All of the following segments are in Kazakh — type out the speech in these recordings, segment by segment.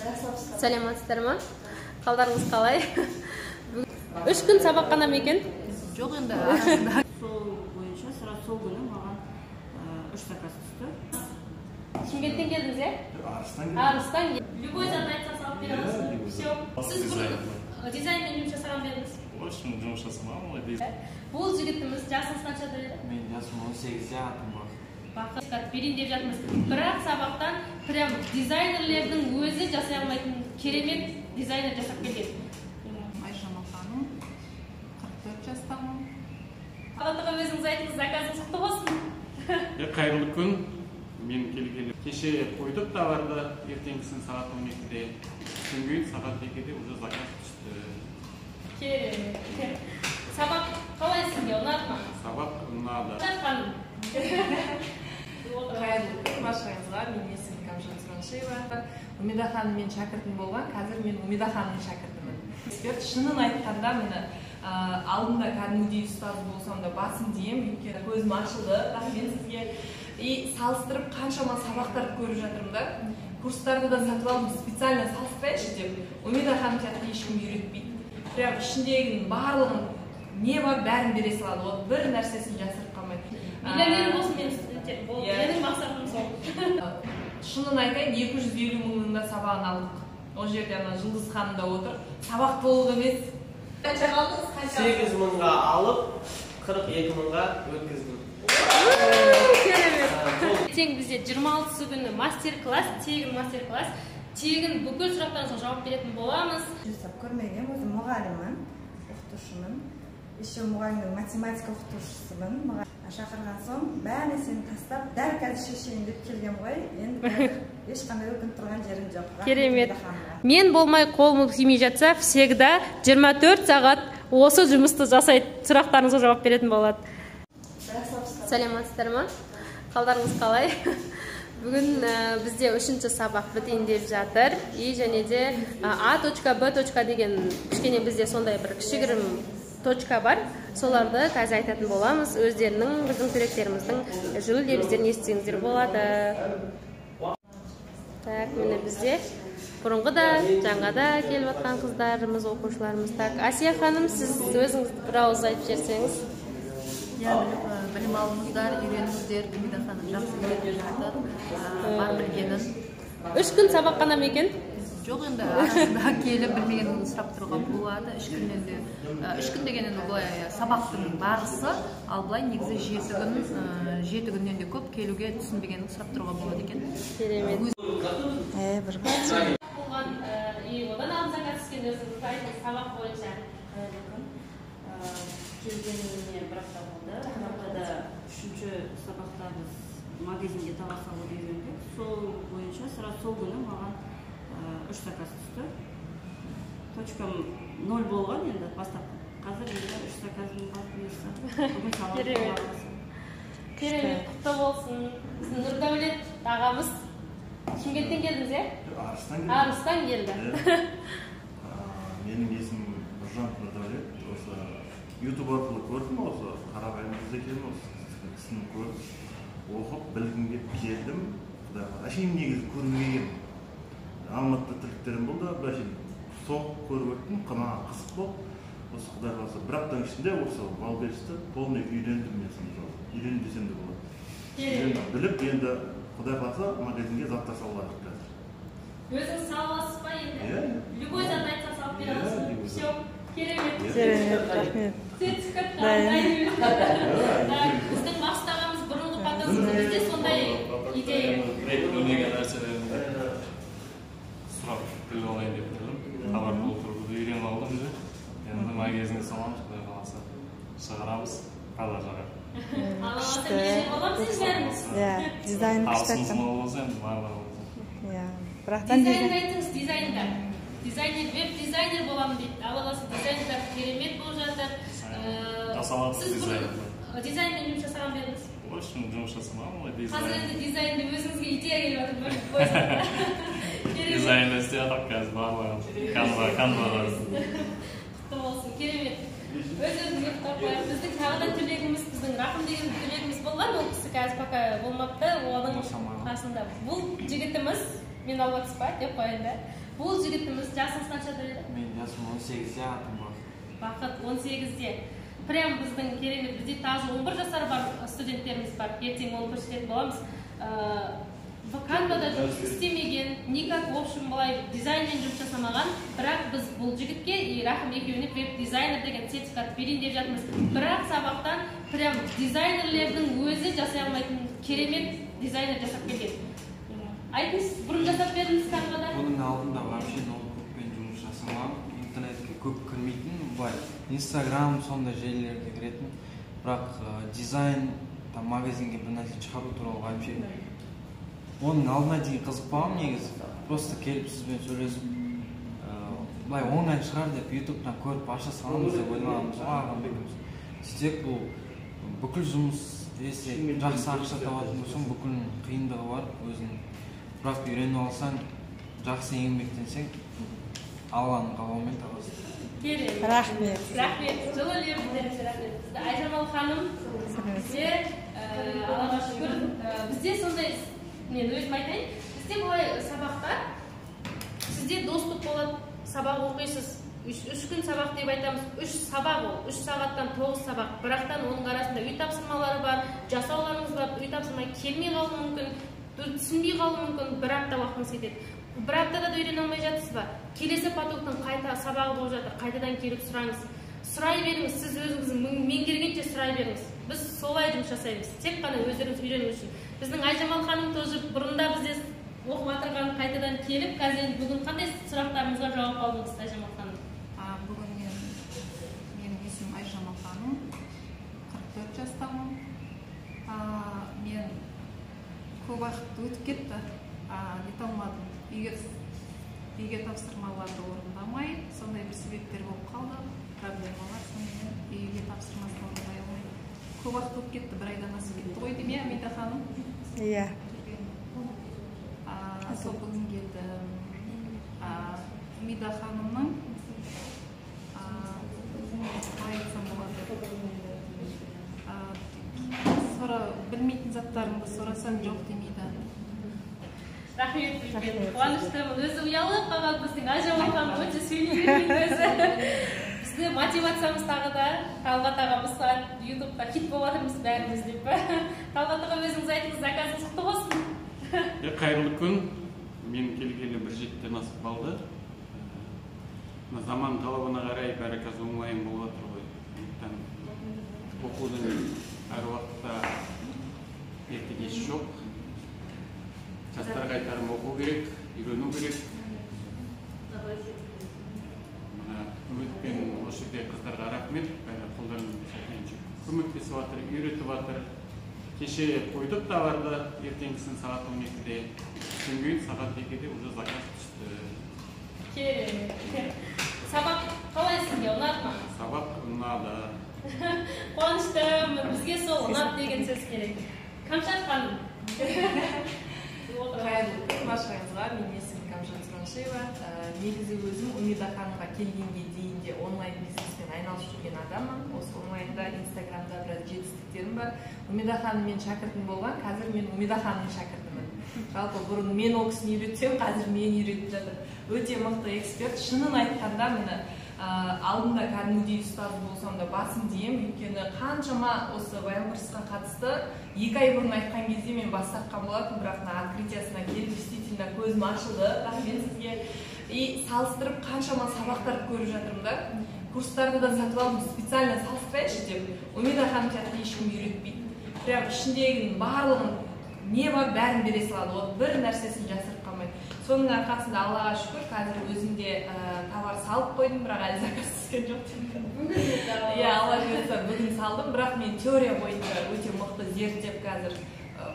Саламатсыздар ма? Қалдарыңыз қалай? 3 күн сабақ қана ма екен? Жоқ, енді арасында. Сол бойынша сразу сол күні маған 3 заказ түсті. Шымкенттен келдіңіз, е? Арыстан. Любой зат айтсақ салып береміз. Все. Сіз дизайнмен жұмыс жасаған беріңіз. Ошын жұмыс жасамам, олай дейсіз. Бұл жігітіміз жасыңыз қаншада еді? Мен жасым 18 жатырмын. Бақыт берейін деп жатырмыз. Бірақ сабақтан прям дизайнерлердің өзі жасай алмайтын керемет дизайнер жасап келген. Айжамал ханым, 44 жастамын. Қалатыға өзіңіз айтыңыз, заказыңыз құтты болсын. Қайырлы күн. Мен келгелі кеше қойдық товарды, ертеңгісін сағат 12-де, түнгі сағат 2-де уже заказ түсті. Керемет. Сабақ қалай сізге, ұнады ма? Сабақ ұнады. Қайырлы күн, баршаңызға. Менің есімім Камжан Сұраншева. Умида ханыммен шәкіртім болған, қазір мен Умида ханымның шәкіртімін. Эксперт, шынын айтқанда мені алдында кәдімгідей ұстаз болсам да басым деймін, өйткені көзім ашылды. Рахмет сізге. И салыстырып қаншама сабақтарды көріп жатырмын да. Курстарды да сатып алдым, специально салыстырайыншы деп. Умида ханым сияқты ешкім үйретпейді. Прям ішіндегінің барлығын не бар бәрін бере салады. Ол бір нәрсесін жасырып қалмайды. Миллионер болсын мен студенттер. Менің мақсатым сол. Шынын айтайын, 250 мыңның да сабағын алдық. Ол жерде ана Жұлдыз ханым да отыр. Сабақ толық емес. Қанша қалдыңыз? 8 мыңға алып, 42 мыңға өткіздім. Ертең бізде 26 күні мастер-класс, тегін мастер-класс. Тегін бүкіл сұрақтарыңызға жауап беретін боламыз. Жасап көрмеген, өзім мұғаліммін, оқытушымын. Еще мұғалімнің математика оқытушысымын. Шақырған соң, бәріне сені тастап, дәл қазір шешейін деп келген ғой. Енді ешқандай өкініп тұрған жерім жоқ. Керемет. Мен болмай қолым тимей жатса, всегда 24 сағат осы жұмысты жасайды, сұрақтарыңызға жауап беретін болады. Саламатсыздар ма? Қалдарыңыз қалай? Бүгін бізде 3-ші сабақ бітейін деп жатыр. И және де A.B. деген кішкене бізде сондай бір кішігірім точка бар. Соларды қазір айтатын боламыз. Өздерінің, біздің түлектеріміздің жүлде біздерін естігіңіздер болады. Так, міне бізде бұрынғы да, жаңа да келіп жатқан қыздарымыз, оқушыларымыз. Так, Асия ханым, сіз өзіңіз бір ауыз айтып жерсеңіз. Білім алыңыздар, үйреніңіздер, Умида ханым жақсы беріп жатыр, бар білгенін. 3 күн сабақ қана ма екен? Жоқ, енді арасында келіп білмегенін сұрап тұруға болады. 3 күн дегенін былай сабақтың барысы, ал былай негізі 7 күннен де көп келуге түсінбегенін сұрап тұруға болады екен. Керемет. Бір күн. Одан алым заказ түскен өзіңіз айтыңыз сабақ бойынша. Келгеніне бір апта болды. Бір аптада 3-ші сабақта біз магазинге товар салуды үйрендік. Сол бойынша сразу сол күні маған 3 заказ түсті. Точкам 0 болған енді бастапқы. Қазір енді 3 заказым бар бұйырса. Бүгін сабақ болғанбыз. Керемет, құтты болсын. Біздің Нұрдәулет ағамыз Шымкенттен келдіңіз, е? Арыстан келді. Менің есімім Нұржан Нұрдәулет. Осы YouTube арқылы көрдім, осы Қарағайымызда келдім, осы кісіні көрдім. Оқып, білгімге келдім. Әшейін негізі көрмеген. Алматыда тірліктерім болды, әшейін соғып көріп өттім, қанаған қызық болып. Осы Құдай қаласа, бір аптаның ішінде осы бал берісті, полный үйрендім мен сонда. Үйреніп десем де болады. Біліп, енді Құдай қаласа магазинге заттар салуладық қазір. Өзіңіз саласыз ба енді? Любой зат айтсақ салып береміз. Все, керемет. Рахмет. Сертификат біздің бастағамыз бұрынғы показымызда сондай идея. Білмеген нәрселерімді сұрап біліп алайын деп тұрдым. Хабар болып тұрды, үйреніп алдым. Енді магазинге саламыз, Құдай қаласа шығарамыз, қалар жағар. Дизайн Табысымыз мол болса, енді барлығы болсын. Дизайн айтыңыз, дизайндар. Дизайнер, веб-дизайнер боламын дейді. Алла қаласа дизайндар керемет болып жатыр. Жасалатын дизайн. Дизайнмен жұмыс жасаған беріңіз. Ошын жұмыс жасамам, олай дизайн. Қазір енді дизайнды өзіңізге идея келіп жатыр. Дизайн істеп жатыр қазір барлығы. Канваға. Құтты болсын, керемет. Өз-өзіңізге құттықтап қояйық. Біздің тағы да түлегіміз, біздің Рақым деген түлегіміз болған. Ол кісі қазір пока болмапты, оның қасында. Бұл жігітіміз мен албатыспа деп қояйын да. Бұл жігітіміз жасыңыз қаншада еді? Мен жасым 18-де, атым Бақыт 18-де. Прям біздің керемет, бізде тазы 11 жасар бар студенттеріміз бар. Ертең оны көрсететін боламыз. Canva'да жұмыс істемеген, никак, в общем, былай дизайнмен жұмыс жасамаған, бірақ біз бұл жігітке и Рахым екеуіне веб-дизайнер деген сертификат берейін деп жатырмыз. Бірақ сабақтан прям дизайнерлердің өзі жасай алмайтын керемет дизайнер жасап келген. Айтыңыз, бұрын жасап бердіңіз Canva'да? Бұның алдында вообще ноутбукпен жұмыс жасамаған, интернетке көп кірмейтін, былай Instagram сондай желілерге кіретін, бірақ дизайн, магазинге бір нәрсе шығару туралы вообще оның алдына дейін қызықпағым негізі. Просто келіп сізбен сөйлесіп, былай оңай шығар деп ютубтан көріп аша саламыз деп ойлағанбыз, Ағамбекіміз. Сөйтсек бұл бүкіл жұмыс десе жақсы ақша табатын болсаң, бүкіл қиындығы бар өзінің. Бірақ үйреніп алсаң, жақсы еңбектенсең, Алланың қалауымен табасың. Керемет. Рахмет. Рахмет. Жылы лебіздеріңізге рахмет. Бізді Айжамал ханым, бізде Аллаға шүкір, бізде сондай, мен өзім айтайын, бізде бұлай сабақта, сізде доступ болады, сабақ оқисыз, 3 күн сабақ деп айтамыз, 3 сабақ ол, 3 сағаттан 9 сабақ, бірақтан оның арасында үй тапсырмалары бар, жасауларыңыз бар, үй тапсырмай келмей қалуы мүмкін, түсінбей қалуы мүмкін, бір апта уақытыңыз кетеді. Бір аптада да үйрене алмай жатсыз ба? Келесі потоктың қайта сабағы болып жатыр, қайтадан келіп сұраңыз. Сұрай беріңіз, сіз өзіңіздің меңгергенше сұрай беріңіз. Біз солай жұмыс жасаймыз, тек қана өздеріңіз үйрену үшін. Біздің Айжамал ханым тоже бұрында бізде оқып отырған қайтадан келіп, қазір бүгін қандай сұрақтарымызға жауап алдыңыз, Айжамал ханым? Бүгін менің есімім Айжамал ханым, 44 жастамын. Мен көп уақыт өтіп кетті, ете алмадым. Үйге тапсырмаларды орындамай, сондай бір себептер болып қалды, проблемалар, сонымен үйге тапсырмасын орындай алмай. Көп уақыт өтіп кетті, бір айдан асып кетті ғой деймін, Умида ханым? Иә. Сол бүгін келдім. Умида ханымның айтсам болады. Білмейтін заттарымды сұрасам жоқ демейді. Рахмет, қуаныштымын. Өзі ұялып қалған біздің Айжамал ханым өте сөйлеген өзі. Бізді мотивациямыз тағы да Талғат ағамыз ютубта хит болып жатырмыз бәріміз деп. Талғат аға өзіңіз айтыңыз, заказыңыз құтты болсын. Қайырлы күн. Мен келгелі 1-7-ден асып қалды. Заман талабына қарай бәрі қазір онлайн болып жатыр ғой. Оқудың әр уақытта ерте кеш жоқ. Жастарға айтарым, оқу керек, үйрену керек. Үмітпен осы жерде қыздарға рахмет, бәрі қолдарынан көмектесіп жатыр, үйретіп жатыр. Кеше қойдық товарды, ертеңгісін сағат 12-де, түстен кейін сағат 2-де уже заказ түсті. Керемет. Сабақ қалай сізге ұнады ма? Сабақ ұнады. Қуаныштымын, бізге сол ұнады деген сөз керек. Камшат ханым. Баршаңызға, мен есімім Камшат Сұраншева. Негізі өзім Умида ханымға келгенге дейін де онлайн бизнеспен айналысып жүрген адаммын. Осы онлайнда, инстаграмда біраз жетістіктерім бар. Умида ханыммен шәкіртім болған, қазір мен Умида ханымның шәкіртімін. Жалпы бұрын мен ол кісіні үйретсем, қазір мен үйретіп жатыр. Өте мықты эксперт. Шынын айтқанда мені алдында кәдімгідей ұстаз болсам да басым дейім, өйткені қаншама осы баянкурсқа қатысты 2 ай бұрын айтқан кезде мен бас тартқан болатын, бірақ открытиясына келіп действительно көзім ашылды, рахмет сізге. И салыстырып қаншама сабақтарды көріп жатырмын да. Курстарды да сатып алдым, специально салыстырайыншы деп. Умида ханым сияқты ешкім үйретпейді. Прям ішіндегінің барлығын не бар бәрін бере салады, ол бір нәрсесін жасырып қалмайды. Соның арқасында Аллаға шүкір, қазір өзімде товар салып қойдым, бірақ әлі заказ түскен жоқ. Иә, Алла бұйырса бүгін салдым, бірақ мен теория бойынша өте мықты зерттеп қазір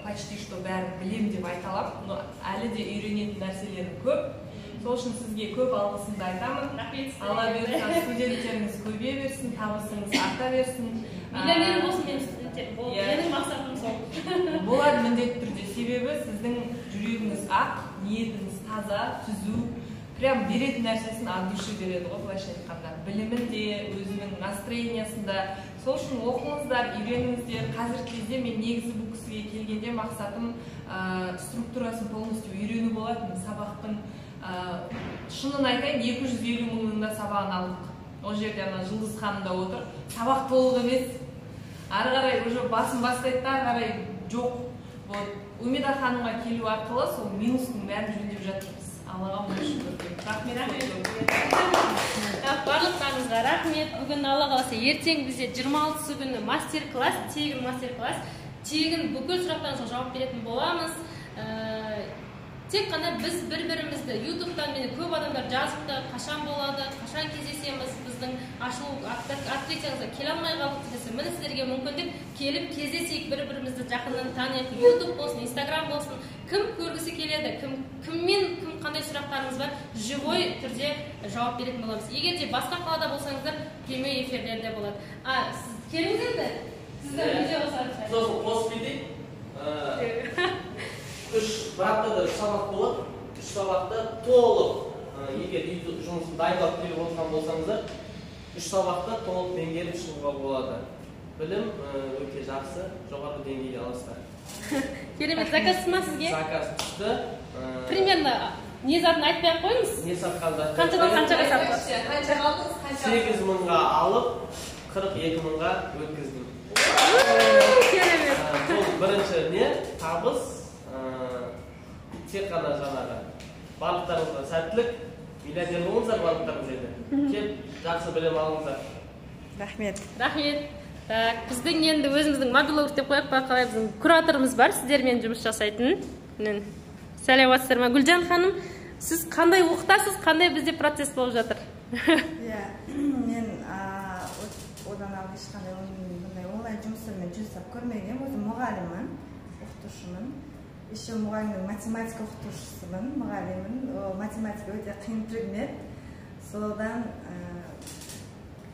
почти что бәрін білем деп айта аламын, но әлі де үйренетін нәрселерім көп. Сол үшін сізге көп алғысымды айтамын. Алла бұйырса студенттеріңіз көбейе берсін, табысыңыз арта берсін. Миллионер болсын мен студенттер, менің мақсатым сол. Болады міндетті түрде, себебі сіздің жүрегіңіз ақ, ниетіңіз таза, түзу, прям беретін нәрсесін от души береді ғой, былайша айтқанда. Білімінде, өзінің настроениясында. Сол үшін оқыңыздар, үйреніңіздер. Қазіргі кезде мен негізі бұл кісіге келгенде мақсатым структурасын полностью үйрену болатын, сабақтың. Шынын айтайын, 250 мыңында сабағын алдық. Ол жерде Жұлдыз ханым да отыр. Сабақ толық емес. Ары қарай уже басын бастайды да, ары қарай жоқ. Умида ханымға келу арқылы сол минустың бәрін жөндеп жатырмыз. Аллаға мың шүкір. Барлықтарыңызға рахмет. Бүгін Алла қаласа ертең бізде 26 күні мастер-класс, тегін мастер-класс, тегін бүкіл сұрақтарыңызға жауап беретін боламыз. Тек қана біз бір-бірімізді ютубтан мені көп адамдар жазыпты, қашан болады, қашан кездесеміз, біздің ашылу открытиямызға келе алмай қалдық десе, міне сіздерге мүмкіндік келіп кездесейік, бір-бірімізді жақыннан танайық, ютуб болсын, инстаграм болсын, кім көргісі келеді, кіммен қандай сұрақтарыңыз бар, живой түрде жауап беретін боламыз. Егер де басқа қалада болсаңыздар, прямой эфирлерде болады. Сіз келіңіз енді? Сіздер видео қосарыз. Сосын қосып кетейік. Bir haftada 3 sabah болады. 3 sabahta толық, егер жұмысын дайындап келіп отырған болсаңыздар, 3 sabahta толық меңгеріп шығуға болады. Білім өте жақсы, жоғары деңгейде аласыздар. Керемет, заказ ма сізге? Заказ түсті. Примерно не затын айтпай-ақ қойыңыз? Не сатқанда? Қаншадан қаншаға саттыңыз? 8 мыңға алып, 42 мыңға өткіздім. Керемет. Бұл бірінші не? Табыс. Тек қана жаңағы барлықтарыңызға сәттілік, миллионер болыңыздар барлықтарыңыз еді. Кеп, жақсы білім алыңыздар. Рахмет. Рахмет. Біздің енді өзіміздің модулор деп қойып қалай біздің кураторымыз бар, сіздермен жұмыс жасайтын. Сәлеметсіздер ме? Гүлжан ханым, сіз қандай оқытасыз, қандай бізде процесс болып жатыр? Мен одан алып ешқандай онлайн жұмыстармен жасап көрмеген, өзім мұғаліммін, оқытушымын. Еще мұғалімнің математика оқытушысымын, мұғаліммін. Математика өте қиын предмет. Содан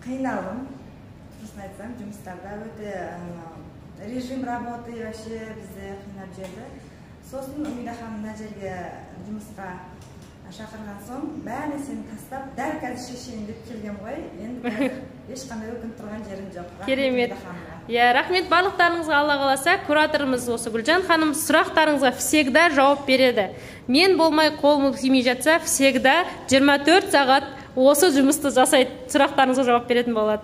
қиналдым, дұрысын айтсам, жұмыстарда өте режим работы вообще бізде қинап жерді. Сосын Умида ханым мына жерге жұмысқа шақырған соң, бәріне сені тастап, дәл қазір шешейін деп келгем ғой. Енді ешқандай өкініп тұрған жерім жоқ. Керемет. Рахмет, барлықтарыңызға Алла қаласа, кураторымыз осы Гүлжан ханым сұрақтарыңызға всегда жауап береді. Мен болмай қолым тимей жатса, всегда 24 сағат осы жұмысты жасайды, сұрақтарыңызға жауап беретін болады.